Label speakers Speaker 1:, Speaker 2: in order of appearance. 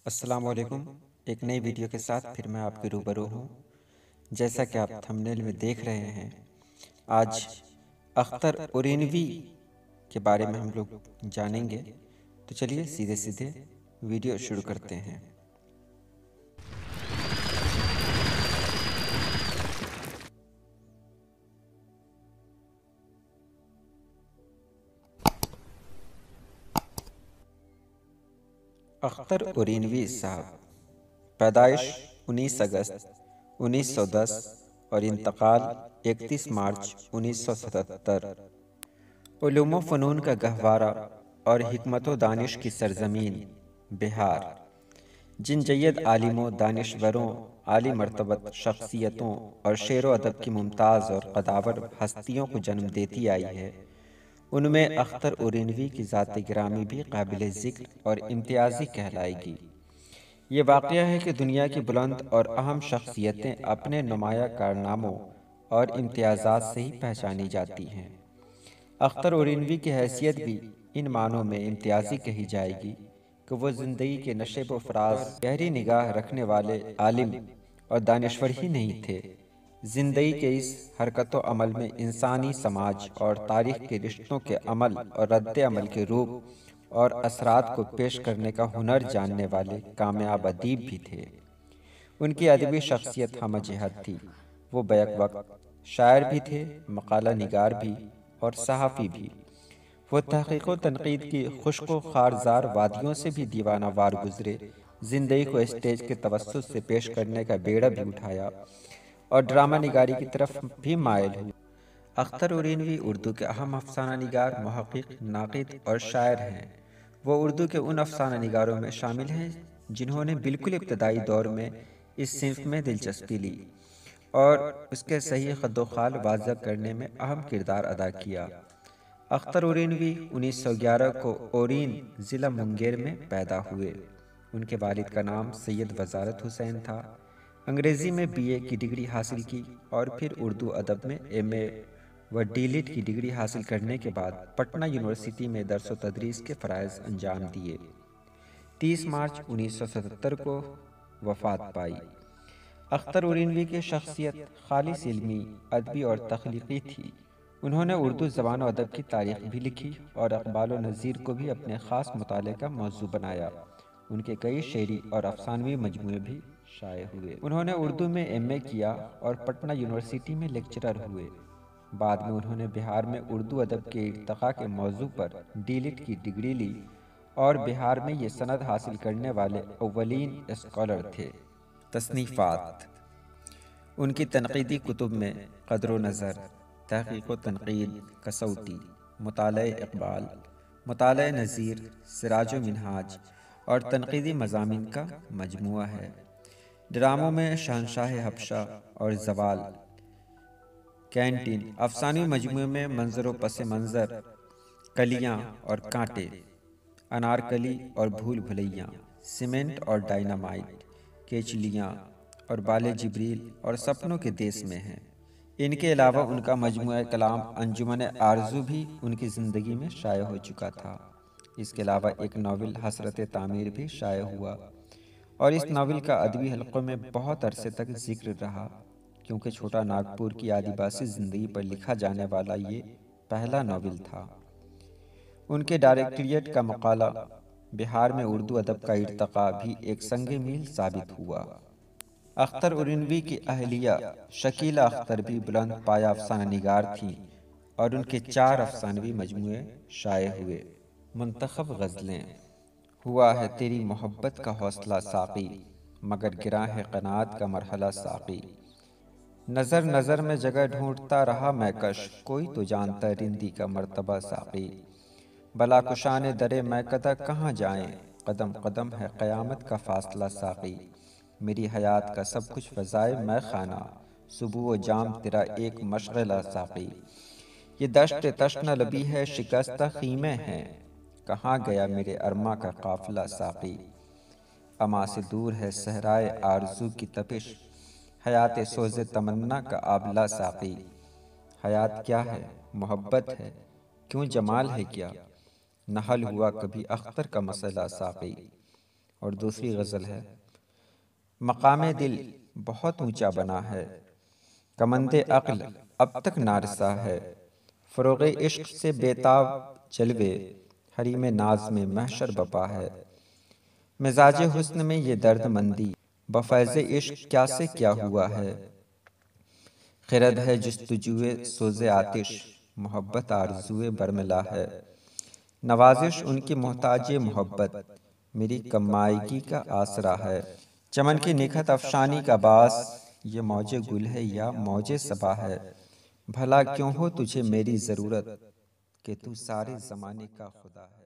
Speaker 1: السلام علیکم۔ ایک نئی ویڈیو کے ساتھ پھر میں آپ کے روبرو ہوں۔ جیسا کہ آپ تھمبنیل میں دیکھ رہے ہیں، آج اختر اورینوی کے بارے میں ہم لوگ جانیں گے، تو چلیے سیدھے سیدھے ویڈیو شروع کرتے ہیں۔ اختر اورینوی صاحب پیدائش 19 اگست 1910 اور انتقال 31 مارچ 1977۔ علوم و فنون کا گہوارہ اور حکمت و دانش کی سرزمین بہار، جن جید عالموں، دانشوروں، عالی مرتبت شخصیتوں اور شعر و ادب کی ممتاز اور قداور ہستیوں کو جنم دیتی آئی ہے، ان میں اختر اورینوی کی ذات گرامی بھی قابل ذکر اور امتیازی کہلائے گی۔ یہ واقعہ ہے کہ دنیا کی بلند اور اہم شخصیتیں اپنے نمایاں کارناموں اور امتیازات سے ہی پہچانی جاتی ہیں۔ اختر اورینوی کی حیثیت بھی ان معنوں میں امتیازی کہی جائے گی کہ وہ زندگی کے نشیب و فراز گہری نگاہ رکھنے والے عالم اور دانشور ہی نہیں تھے، زندگی کے اس حرکت و عمل میں انسانی سماج اور تاریخ کے رشتوں کے عمل اور رد عمل کے روپ اور اثرات کو پیش کرنے کا ہنر جاننے والے کامیاب ادیب بھی تھے۔ ان کی ادبی شخصیت ہمہ جہت تھی۔ وہ بیک وقت شاعر بھی تھے، مقالہ نگار بھی اور صحافی بھی۔ وہ تحقیق و تنقید کی خشک و خارزار وادیوں سے بھی دیوانہ وار گزرے، زندگی کو اسٹیج کے توسط سے پیش کرنے کا بیڑا بھی اٹھایا اور ڈرامہ نگاری کی طرف بھی مائل ہوئے۔ اختر اورینوی اردو کے اہم افسانہ نگار، محقق، ناقد اور شاعر ہیں۔ وہ اردو کے ان افسانہ نگاروں میں شامل ہیں جنہوں نے بالکل ابتدائی دور میں اس صنف میں دلچسپی لی اور اس کے صحیح خد و خال واضح کرنے میں اہم کردار ادا کیا۔ اختر اورینوی 1911 کو اورین، ضلع منگیر میں پیدا ہوئے۔ ان کے والد کا نام سید وزارت حسین تھا۔ انگریزی میں BA کی ڈگری حاصل کی اور پھر اردو ادب میں MA و DLiT کی ڈگری حاصل کرنے کے بعد پٹنہ یونیورسٹی میں درس و تدریس کے فرائض انجام دیے۔ 30 مارچ 1977 کو وفات پائی۔ اختر اورینوی کی شخصیت خالص علمی، ادبی اور تخلیقی تھی۔ انہوں نے اردو زبان و ادب کی تاریخ بھی لکھی اور اقبال و نظیر کو بھی اپنے خاص مطالعے کا موضوع بنایا۔ ان کے کئی شعری اور افسانوی مجموعے بھی شائع ہوئے۔ انہوں نے اردو میں MA کیا اور پٹنہ یونیورسٹی میں لیکچرر ہوئے۔ بعد میں انہوں نے بہار میں اردو ادب کے ارتقاء کے موضوع پر DLiT کی ڈگری لی اور بہار میں یہ سند حاصل کرنے والے اولین اسکالر تھے۔ تصنیفات: ان کی تنقیدی کتب میں قدر و نظر، تحقیق و تنقید، کسوٹی، مطالعہ اقبال، مطالعہ نظیر، سراج و منہاج اور تنقیدی مضامین کا مجموعہ ہے۔ ڈراموں میں شہنشاہ حبشہ اور زوال، کینٹین، افسانوی مجموعے میں منظر و پس منظر، کلیاں اور کانٹے، انارکلی اور بھول بھلیاں، سیمنٹ اور ڈائنامائٹ، کیچلیاں اور بال جبریل اور سپنوں کے دیس میں ہیں۔ ان کے علاوہ ان کا مجموعہ کلام انجمن آرزو بھی ان کی زندگی میں شائع ہو چکا تھا۔ اس کے علاوہ ایک ناول حسرت تعمیر بھی شائع ہوا اور اس ناول کا ادبی حلقوں میں بہت عرصے تک ذکر رہا، کیونکہ چھوٹا ناگپور کی آدیواسی زندگی پر لکھا جانے والا یہ پہلا ناول تھا۔ ان کے ڈائریکٹریٹ کا مقالہ بہار میں اردو ادب کا ارتقاء بھی ایک سنگ میل ثابت ہوا۔ اختر اورینوی کی اہلیہ شکیلہ اختر بھی بلند پایہ افسانہ نگار تھیں اور ان کے 4 افسانوی مجموعے شائع ہوئے۔ منتخب غزلیں: ہوا ہے تیری محبت کا حوصلہ ساقی، مگر گراں ہے قناعت کا مرحلہ ساقی۔ نظر نظر میں جگہ ڈھونڈتا رہا میں کش، کوئی تو جانتا رندی کا مرتبہ ساقی۔ بلا کشان در میکدہ کہاں جائیں، قدم قدم ہے قیامت کا فاصلہ ساقی۔ میری حیات کا سب کچھ فضائے میں خانہ، صبح و جام تیرا ایک مشغلہ ساقی۔ یہ دشت تشنہ لبی ہے شکستہ خیمے ہیں، کہاں گیا میرے ارماں کا قافلہ ساقی۔ اما سے دور ہے صحرائے آرزو کی تپش، حیات سوز تمنا کا آبلہ ساقی۔ حیات کیا ہے؟ محبت ہے، کیوں جمال ہے کیا، نہ حل ہوا کبھی اختر کا مسئلہ ساقی۔ اور دوسری غزل ہے: مقام دل بہت اونچا بنا ہے، کمند عقل اب تک نارسا ہے، فروغ عشق سے بےتاب جلوے، حریم ناز میں محشر بپا ہے، مزاج حسن میں یہ درد مندی، بفیض عشق کیا سے کیا ہوا ہے، خرد ہے جستجوئے سوز آتش، محبت آرزوئے برملا ہے، نوازش ان کی محتاج محبت، میری کمائیگی کا آسرا ہے، چمن کی نکھت افشانی کا باعث، یہ موج گل ہے یا موج صبا ہے، بھلا کیوں ہو تجھے میری ضرورت، کہ تو سارے زمانے کا خدا ہے۔